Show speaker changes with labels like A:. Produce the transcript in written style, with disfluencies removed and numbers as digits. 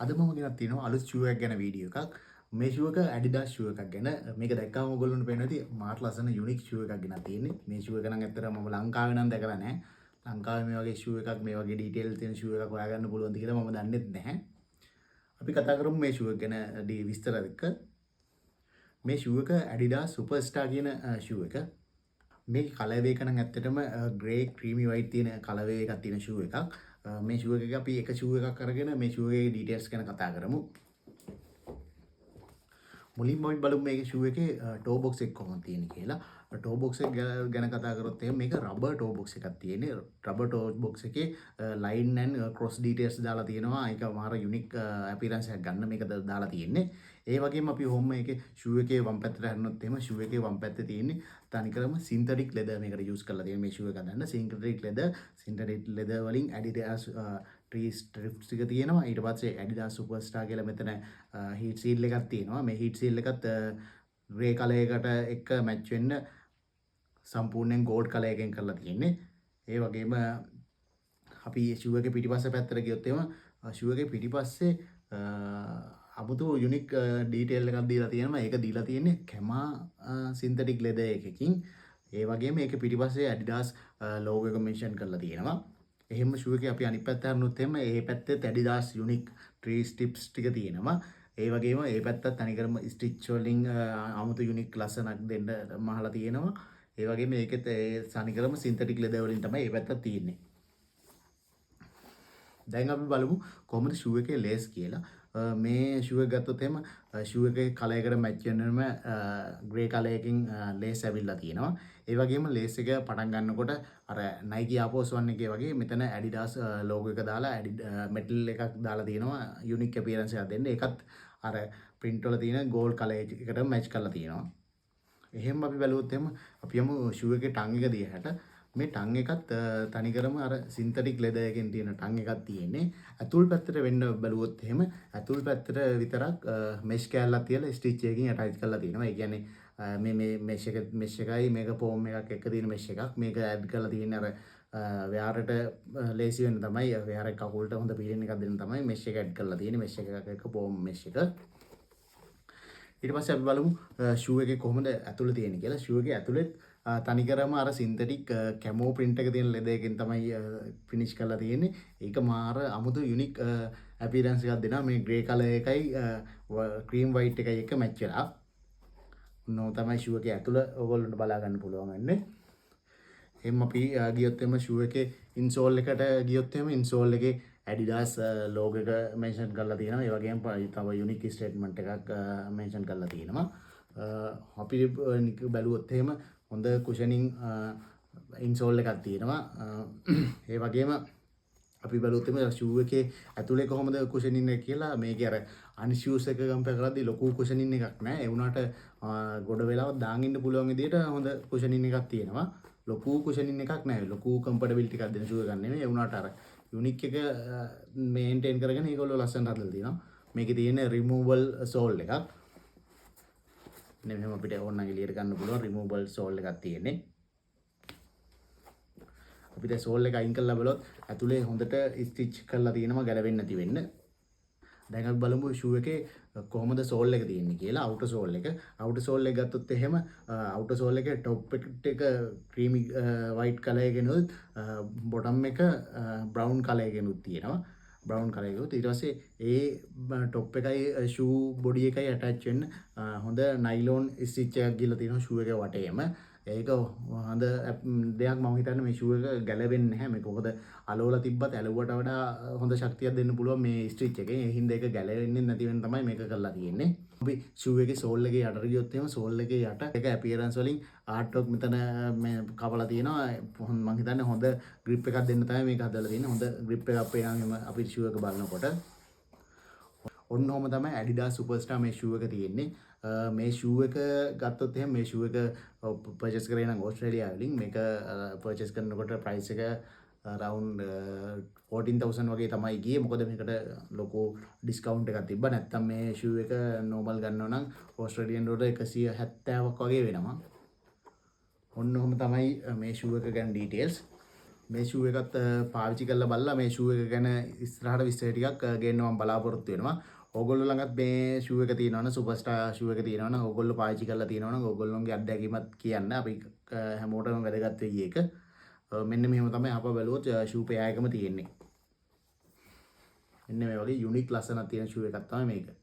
A: අද මම ගෙනත් තියෙනවා අලුත් ෂූ එකක් ගැන වීඩියෝ එකක්. මේ ෂූ එක Adidas ෂූ එකක් ගැන. මේක දැක්කම ඔයගොල්ලන්ට පේනවා ඇති මාත් ලස්සන යුනික් ෂූ එකක් ගෙනත් තියෙන්නේ. මේ ෂූ එක නම් ඇත්තටම මම ලංකාවේ නම් දැකලා නැහැ. ලංකාවේ මේ වගේ ෂූ එකක් මේ වගේ ඩීටේල් තියෙන ෂූ එකක් හොයාගන්න පුළුවන්ද කියලා මම දන්නේ නැහැ. අපි කතා කරමු මේ ෂූ එක ගැන විස්තර එක්ක. මේ ෂූ එක Adidas Superstar කියන ෂූ එක. මේ කලවේ එක නම් ඇත්තටම ග්‍රේ ක්‍රීමි වයිට් තියෙන කලවේ එකක් තියෙන ෂූ එකක්. මේ ෂූ එක අපි එක ෂූ එකක් අරගෙන මේ ෂූ එකේ ඩීටේල්ස් ගැන කතා කරමු. මුලින්ම අපි බලමු මේකේ ෂූ එකේ ටෝ බොක්ස් එක කොහොමද තියෙන්නේ කියලා. ටෝ බොක්ස් එක ගැන කතා කරොත් එහෙනම් මේක රබර් ටෝ බොක්ස් එකක් තියෙන්නේ. රබර් ටෝ බොක්ස් එකේ ලයින් ඇන් ක්‍රොස් ඩීටේල්ස් දාලා තියෙනවා. ඒක මාර යුනික් අපියරන්ස් එකක් ගන්න මේක දාලා තියෙන්නේ. ඒ වගේම අපි හොම් එකේ ෂූ එකේ වම් පැත්තට හැරෙනොත් එහෙම ෂූ එකේ වම් පැත්තේ තියෙන්නේ තනිකරම සින්තටික් ලෙදර් මේකට යූස් කරලා තියෙන මේ ෂූ එක ගන්න. සින්තටික් ලෙදර් වලින් Adidas ට්‍රී ස්ට්‍රිප්ස් ටික තියෙනවා. ඊට පස්සේ Adidas Superstar කියලා මෙතන හීට් සීල් එකක් තියෙනවා. මේ හීට් සීල් එකත් ග්‍රේ කලර් එකට එක්ක මැච් වෙන්න සම්පූර්ණයෙන් ගෝල්ඩ් කලර් එකෙන් කරලා තියෙන්නේ. ඒ වගේම අපි ෂූ එකේ පිටිපස්ස පැත්තට ගියොත් එහෙම ෂූ එකේ පිටිපස්සේ අමුතු යුනික් ඩීටේල් එකක් දීලා තියෙනවා. ඒක දීලා තියෙන්නේ කැමා සින්තටික් ලෙදර් එකකින්. ඒ වගේම ඒක පිටිපස්සේ Adidas ලෝගෝ එක මෙන්ෂන් කරලා තියෙනවා. එහෙම ෂූ එකේ අපි අනිත් පැත්ත හරනොත් එහෙම ඒ පැත්තේ Adidas යුනික් ට්‍රී ස්ටිප්ස් ටික තියෙනවා. ඒ වගේම ඒ පැත්තත් තනිකරම ස්ටිච් වලින් අමුතු යුනික් ලස්සනක් දෙන්න මහලා තියෙනවා. ඒ වගේම මේකෙත් තනිකරම සින්තටික් ලෙදර් වලින් තමයි ඒ පැත්තත් තියෙන්නේ. දැන් අපි බලමු කොහොමද ෂූ එකේ ලේස් කියලා. මේ ෂූ එක ගත්තොත් එහෙම ෂූ එකේ කලර් එකට මැච් වෙනම ග්‍රේ කලර් එකකින් ලේස් ඇවිල්ලා තියෙනවා. ඒ වගේම ලේස් එක පටන් ගන්නකොට අර Nike Air Force 1 එකේ වගේ මෙතන Adidas ලෝගෝ එක දාලා මෙටල් එකක් දාලා තියෙනවා යුනික් අපියරන්ස් එකක් දෙන්න. ඒකත් අර print වල තියෙන gold කලර් එකට මැච් කරලා තියෙනවා. එහෙම අපි බැලුවොත් එහෙම අපි යමු ෂූ එකේ ටං එක දිහාට. මේ ටං එකත් තනිකරම අර සින්තටික් ලෙදර් එකෙන් තියෙන ටං එකක් තියෙන්නේ. ඇතුල් පැත්තට වෙන්න බැලුවොත් එහෙම ඇතුල් පැත්තට විතරක් මෙෂ් කෑල්ලක් තියලා ස්ටිච් එකකින් ඇටච් කරලා තියෙනවා. ඒ කියන්නේ මේ මෙෂ් එකයි මේක ෆෝම් එකක් එක්ක තියෙන මෙෂ් එකක්. මේක ඇඩ් කරලා තියෙන්නේ අර ව්‍යාරට ලේසි වෙන්න තමයි. ව්‍යාරේ කකුලට හොඳ පීලින් එකක් දෙන්න තමයි මෙෂ් එක ඇඩ් කරලා තියෙන්නේ. මෙෂ් එකක් එක්ක ෆෝම් මෙෂ් එක. ඊට පස්සේ අපි බලමු ෂූ එකේ කොහොමද ඇතුළේ තියෙන්නේ කියලා. ෂූ එකේ ඇතුළේ තනිකරම අර සින්තටික් කැමෝ print එක තියෙන ලෙදර් එකෙන් තමයි ෆිනිෂ් කරලා තියෙන්නේ. ඒක මාර අමුතු යුනික් අපියරන්ස් එකක් දෙනවා. මේ ග්‍රේ කලර් එකයි ක්‍රීම් වයිට් එකයි එක්ක මැච් වෙලා. නෝ තමයි ෂූ එකේ ඇතුළ ඔයගොල්ලන්ට බලා ගන්න පුළුවන් වෙන්නේ. එහෙනම් අපි ගියොත් එම ෂූ එකේ ඉන්සෝල් එකට ගියොත් එම ඉන්සෝල් එකේ Adidas ලෝගෝ එක මෙන්ෂන් කරලා තියෙනවා. ඒ වගේම තව යුනික් ස්ටේට්මන්ට් එකක් මෙන්ෂන් කරලා තියෙනවා. අපි බැලුවොත් එහෙම හොඳ කුෂනින් ඉන්සෝල් එකක් තියෙනවා. ඒ වගේම අපි බැලුවොත් එහෙම ෂූ එකේ ඇතුලේ කොහොමද කුෂනින් එක කියලා මේකේ අර අනිත් ෂූස් එක කම්පෙයාර් කරද්දී ලොකු කුෂනින් එකක් නැහැ. ඒ වුණාට ගොඩ වෙලාවක් දාන් ඉන්න පුළුවන් විදිහට හොඳ කුෂනින් එකක් තියෙනවා. ලොකු කුෂනින් එකක් නැහැ. ලොකු කම්ෆර්ටබිලිටි එකක් දෙන ෂූ එකක් නෙමෙයි. ඒ වුණාට අර යුනික් එක මේන්ටේන් කරගෙන ඒගොල්ලෝ ලස්සනට හදලා තියෙනවා. මේකේ තියෙන රිමූවබල් සෝල් එකක්. මෙහෙම අපිට ඕන නම් එළියට ගන්න පුළුවන් රිමූවබල් සෝල් එකක් තියෙන්නේ. අපිට සෝල් එක අයින් කරලා බලුවොත් ඇතුලේ හොඳට ස්ටිච් කරලා තියෙනවා ගැලවෙන්නේ නැති වෙන්න. දැන් අපි බලමු ෂූ එකේ කොහොමද සෝල් එක තියෙන්නේ කියලා. අවුටර් සෝල් එක. අවුටර් සෝල් එක ගත්තොත් එහෙම අවුටර් සෝල් එකේ টොප් එක ක්‍රීමි වයිට් කලර් එකෙනුත් බොටම් එක බ්‍රවුන් කලර් එකෙනුත් තියෙනවා. බ්‍රවුන් කලර් එකකුත් ඊට පස්සේ ඒ টොප් එකයි ෂූ බොඩි එකයි ඇටච් වෙන්න හොඳ නයිලෝන් ස්ටිච් එකක් ගිහලා තියෙනවා ෂූ එකේ වටේම. ඒක හොඳ දෙයක් මම හිතන්නේ මේ ෂූ එක ගැලවෙන්නේ නැහැ. මේක මොකද අලවලා තිබ්බත් ඇලුවට වඩා හොඳ ශක්තියක් දෙන්න පුළුවන් මේ ස්ටිච් එකෙන්. ඒ හින්දා ඒක ගැලවෙන්නේ නැති වෙන තමයි මේක කරලා තියෙන්නේ. අපි ෂූ එකේ සෝල් එකේ යටට ගියොත් එහෙම සෝල් එකේ යට එක අපියරන්ස් වලින් ආර්ට් වර්ක් මෙතන මේ කපලා තියෙනවා. මම හිතන්නේ හොඳ ග්‍රිප් එකක් දෙන්න තමයි මේක හදලා තියෙන්නේ. හොඳ ග්‍රිප් එකක් පේනවා අපි ෂූ එක බලනකොට. ඔන්න ඔහම තමයි Adidas Superstar මේ ෂූ එක තියෙන්නේ. මේ ෂූ එක ගත්තොත් එහෙනම් මේ ෂූ එක පර්චේස් කරේ නම් ඕස්ට්‍රේලියාව වලින් මේක පර්චේස් කරනකොට ප්‍රයිස් එක around 14,000 වගේ තමයි ගියේ. මොකද මේකට ලොකු ඩිස්කවුන්ට් එකක් තිබ්බා. නැත්තම් මේ ෂූ එක නෝමල් ගන්නවා නම් ඕස්ට්‍රේලියන් ඩොලර් 170ක් වගේ වෙනවා. ඔන්න ඔහම තමයි මේ ෂූ එක ගැන ඩීටේල්ස්. මේ ෂූ එකත් පාවිච්චි කරලා බලලා මේ ෂූ එක ගැන ඉස්සරහට විස්තර ටිකක් ගේන්න මම බලාපොරොත්තු වෙනවා. ඕගොල්ලෝ ළඟත් මේ ෂූ එක තියෙනවනේ සුපර්ස්ටාර් ෂූ එක තියෙනවනේ ඕගොල්ලෝ පාවිච්චි කරලා තියෙනවනේ ඕගොල්ලෝගේ අත්දැකීමත් කියන්න. අපි හැමෝටම වැදගත් වෙයි ඒක. මෙන්න මෙහෙම තමයි අප බැලුවොත් ෂූ පෙයා එකම තියෙන්නේ. මෙන්න මේ වගේ යුනික් ලස්සනක් තියෙන ෂූ එකක් තමයි මේක.